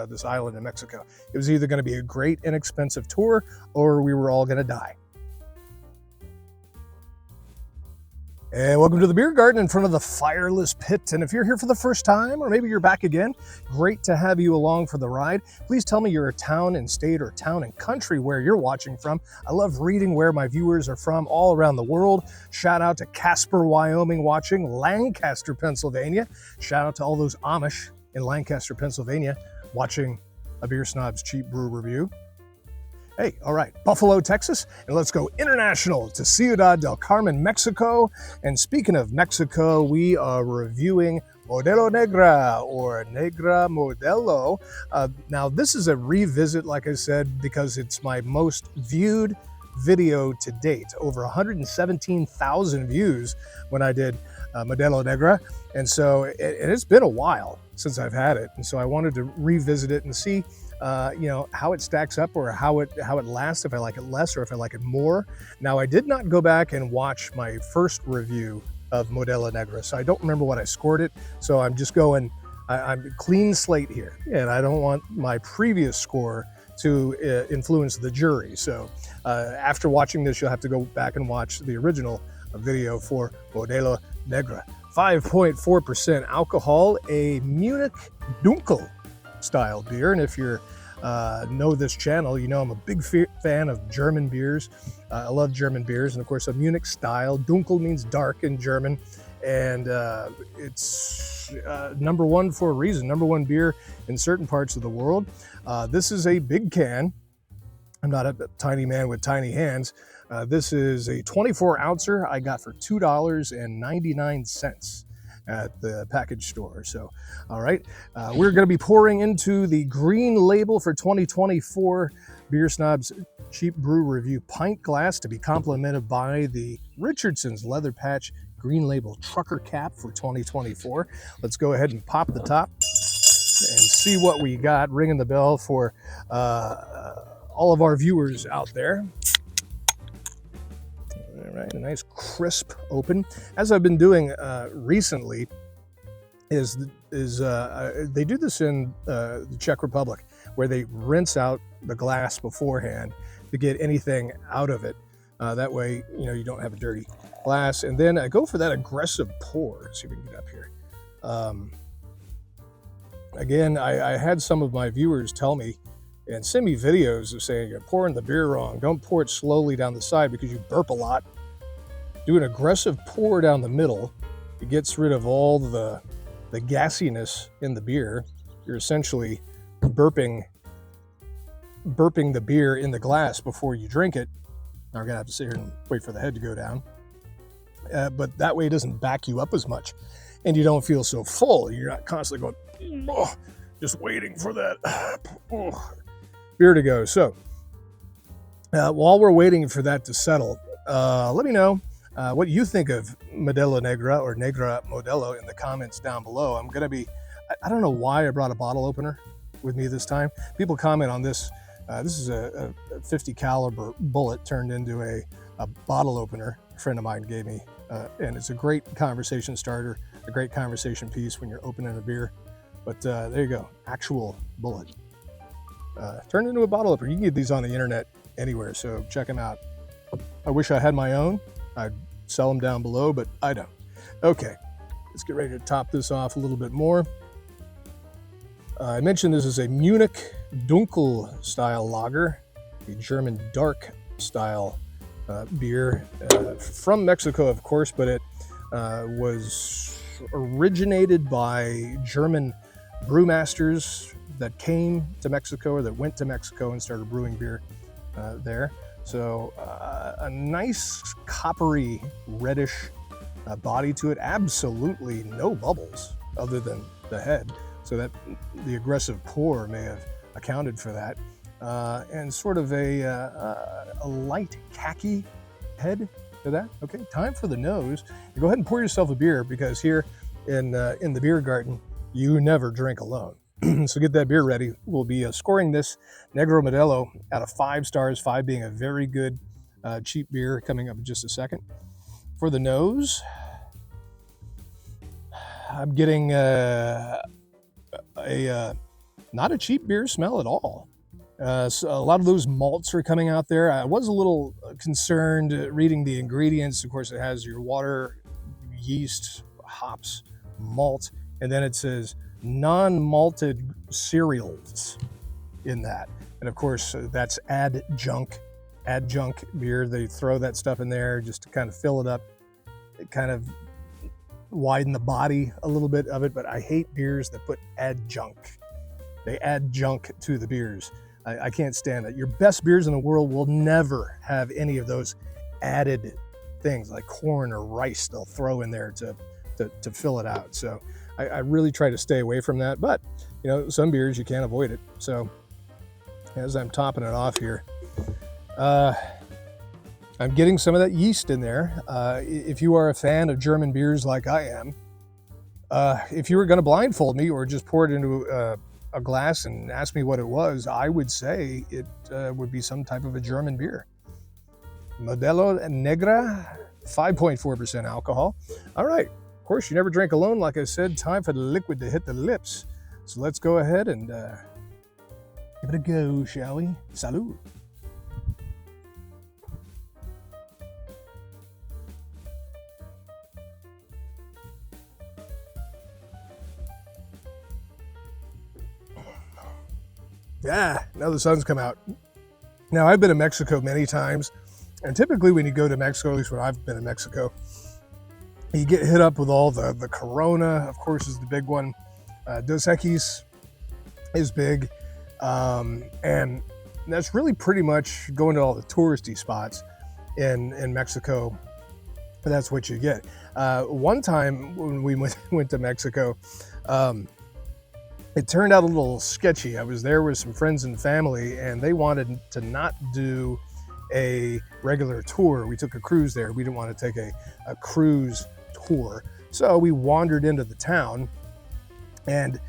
this island in Mexico. It was either going to be a great, inexpensive tour, or we were all going to die. And welcome to the beer garden in front of the fireless pit. And if you're here for the first time, or maybe you're back again, great to have you along for the ride. Please tell me your town and state, or town and country where you're watching from. I love reading where my viewers are from all around the world. Shout out to Casper, Wyoming watching, Lancaster, Pennsylvania. Shout out to all those Amish in Lancaster, Pennsylvania watching a Beer Snob's Cheap Brew review. Hey, all right, Buffalo, Texas, and let's go international to Ciudad del Carmen, Mexico. And speaking of Mexico, we are reviewing Modelo Negra, or Negra Modelo. Now, this is a revisit, like I said, because it's my most viewed video to date. Over 117,000 views when I did Modelo Negra. And so it's been a while since I've had it. And so I wanted to revisit it and see how it stacks up, or how it lasts, if I like it less or if I like it more. Now, I did not go back and watch my first review of Modelo Negra, so I don't remember what I scored it. So I'm just going, I'm clean slate here, and I don't want my previous score to influence the jury. So after watching this, you'll have to go back and watch the original video for Modelo Negra. 5.4% alcohol, a Munich Dunkel style beer. And if you know this channel, you know I'm a big fan of German beers. I love German beers, and of course a Munich style. Dunkel means dark in German, and it's number one for a reason. Number one beer in certain parts of the world. This is a big can. I'm not a tiny man with tiny hands. This is a 24 ouncer I got for $2.99 at the package store. So, all right, we're going to be pouring into the green label for 2024 Beer Snob's Cheap Brew Review pint glass, to be complemented by the Richardson's Leather Patch Green Label Trucker Cap for 2024. Let's go ahead and pop the top and see what we got. Ringing the bell for all of our viewers out there. All right, a nice crisp open. As I've been doing recently, is they do this in the Czech Republic, where they rinse out the glass beforehand to get anything out of it. That way, you don't have a dirty glass. And then I go for that aggressive pour. Let's see if we can get up here. Again, I had some of my viewers tell me and send me videos of saying, you're pouring the beer wrong. Don't pour it slowly down the side because you burp a lot. Do an aggressive pour down the middle. It gets rid of all the gassiness in the beer. You're essentially burping the beer in the glass before you drink it. Now we're gonna have to sit here and wait for the head to go down. But that way it doesn't back you up as much, and you don't feel so full. You're not constantly going, oh, just waiting for that beer to go. So while we're waiting for that to settle, let me know what you think of Modelo Negra, or Negra Modelo, in the comments down below. I'm going to be, I don't know why I brought a bottle opener with me this time. People comment on this. This is a 50 caliber bullet turned into a bottle opener a friend of mine gave me. And it's a great conversation starter, a great conversation piece when you're opening a beer. But there you go, actual bullet. Turned into a bottle opener. You can get these on the internet anywhere, so check them out. I wish I had my own. I'd sell them down below, but I don't. Okay, let's get ready to top this off a little bit more. I mentioned this is a Munich Dunkel style lager, a German dark style beer from Mexico, of course, but it was originated by German brewmasters that came to Mexico, or that went to Mexico and started brewing beer there. So a nice coppery reddish body to it. Absolutely no bubbles other than the head. So that the aggressive pour may have accounted for that. And sort of a light khaki head to that. Okay, time for the nose. Go ahead and pour yourself a beer, because here in the beer garden, you never drink alone. So get that beer ready. We'll be scoring this Negra Modelo out of 5 stars, 5 being a very good cheap beer, coming up in just a second. For the nose, I'm getting a not a cheap beer smell at all. So a lot of those malts are coming out there. I was a little concerned reading the ingredients. Of course, it has your water, yeast, hops, malt, and then it says non-malted cereals in that. And of course, that's adjunct beer. They throw that stuff in there just to kind of fill it up, kind of widen the body a little bit of it. But I hate beers that put adjunct. They add junk to the beers. I can't stand it. Your best beers in the world will never have any of those added things like corn or rice they'll throw in there to fill it out. So I really try to stay away from that. But, you know, some beers you can't avoid it. So as I'm topping it off here, I'm getting some of that yeast in there. If you are a fan of German beers like I am, if you were going to blindfold me or just pour it into a glass and ask me what it was, I would say it would be some type of a German beer. Modelo Negra, 5.4% alcohol. All right, of course, you never drink alone. Like I said, time for the liquid to hit the lips. So let's go ahead and give it a go, shall we? Salud. Yeah, now the sun's come out. Now, I've been to Mexico many times, and typically when you go to Mexico, at least when I've been in Mexico, you get hit up with all the Corona, of course, is the big one. Dos Equis is big, and that's really pretty much going to all the touristy spots in Mexico. That's what you get. One time when we went to Mexico, it turned out a little sketchy. I was there with some friends and family, and they wanted to not do a regular tour. We took a cruise there. We didn't want to take a cruise tour. So we wandered into the town, and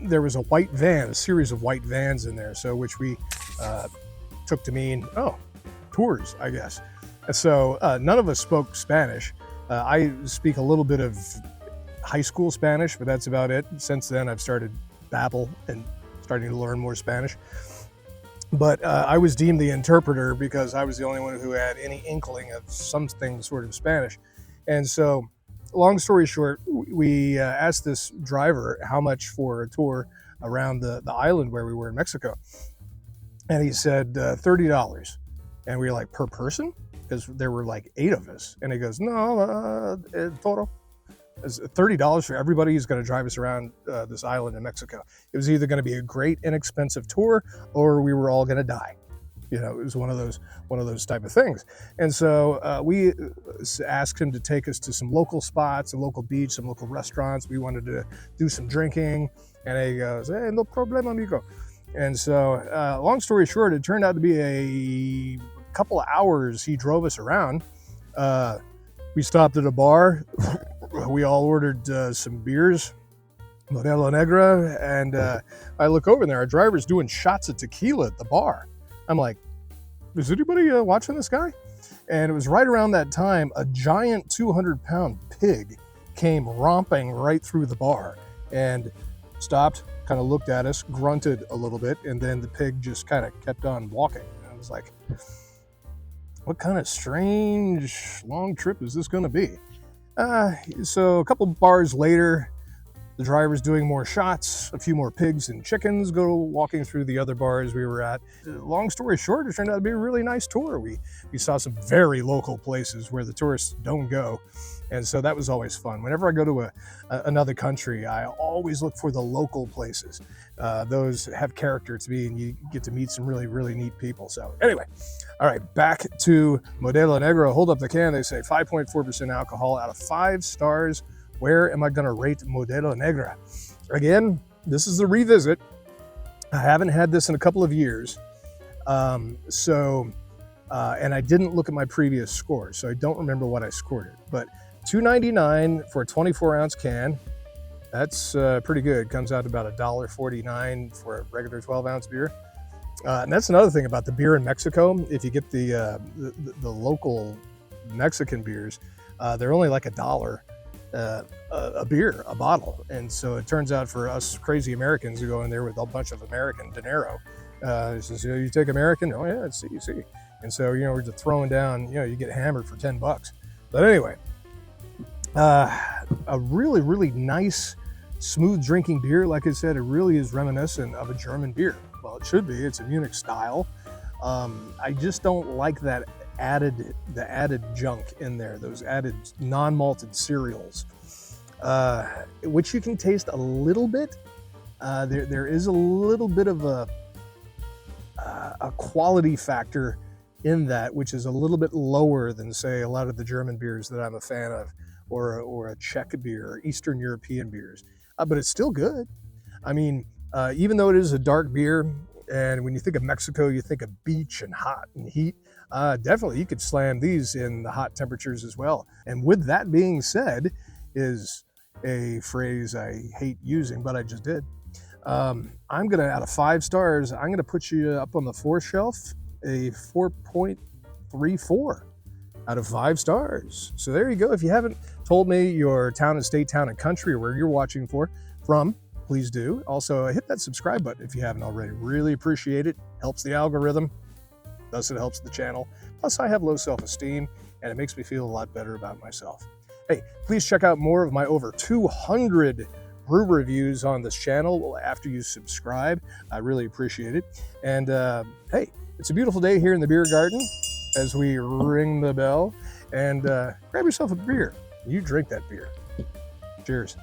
there was a white van, a series of white vans in there, so which we took to mean, oh, tours, I guess. And so none of us spoke Spanish. I speak a little bit of high school Spanish, but that's about it. Since then, I've started babble and starting to learn more Spanish. But I was deemed the interpreter because I was the only one who had any inkling of something sort of Spanish. And so, long story short, we asked this driver how much for a tour around the island where we were in Mexico. And he said $30. And we were like, per person? Because there were like 8 of us. And he goes, no, total. It's $30 for everybody who's going to drive us around this island in Mexico. It was either going to be a great inexpensive tour or we were all going to die. You know, it was one of those type of things. And so we asked him to take us to some local spots, a local beach, some local restaurants. We wanted to do some drinking. And he goes, hey, no problem, amigo. And so long story short, it turned out to be a couple of hours he drove us around. We stopped at a bar. We all ordered some beers, Modelo Negra, and I look over there. Our driver's doing shots of tequila at the bar. I'm like, is anybody watching this guy? And it was right around that time, a giant 200-pound pig came romping right through the bar and stopped, kind of looked at us, grunted a little bit, and then the pig just kind of kept on walking. And I was like, what kind of strange long trip is this going to be? So a couple bars later, the driver's doing more shots, a few more pigs and chickens go walking through the other bars we were at. Long story short, it turned out to be a really nice tour. We saw some very local places where the tourists don't go. And so that was always fun. Whenever I go to another country, I always look for the local places. Those have character to me, and you get to meet some really, really neat people. So anyway, all right, back to Modelo Negra. Hold up the can. They say 5.4% alcohol out of 5 stars. Where am I going to rate Modelo Negra? Again, this is the revisit. I haven't had this in a couple of years. And I didn't look at my previous scores, so I don't remember what I scored it. But $2.99 for a 24-ounce can. That's pretty good. Comes out to about $1.49 for a regular 12-ounce beer. And that's another thing about the beer in Mexico. If you get the local Mexican beers, they're only like $1. a beer, a bottle. And so it turns out for us crazy Americans who go in there with a bunch of American dinero, it says, you take American? Oh yeah, it's CEC. And so, we're just throwing down, you get hammered for $10. But anyway, a really, really nice, smooth drinking beer. Like I said, it really is reminiscent of a German beer. Well, it should be. It's a Munich style. I just don't like the added junk in there, those added non-malted cereals, which you can taste a little bit. There is a little bit of a quality factor in that, which is a little bit lower than, say, a lot of the German beers that I'm a fan of, or a Czech beer, or Eastern European beers. But it's still good. I mean, even though it is a dark beer, and when you think of Mexico, you think of beach and hot and heat, definitely you could slam these in the hot temperatures as well. And with that being said, is a phrase I hate using, but I just did. I'm gonna, out of 5 stars, I'm gonna put you up on the 4th shelf, a 4.34 out of 5 stars. So there you go. If you haven't told me your town and state, town and country, or where you're watching from, please do. Also, hit that subscribe button if you haven't already. Really appreciate it. Helps the algorithm. Thus, it helps the channel. Plus, I have low self-esteem, and it makes me feel a lot better about myself. Hey, please check out more of my over 200 brew reviews on this channel after you subscribe. I really appreciate it. And hey, it's a beautiful day here in the beer garden as we ring the bell. And grab yourself a beer. You drink that beer. Cheers.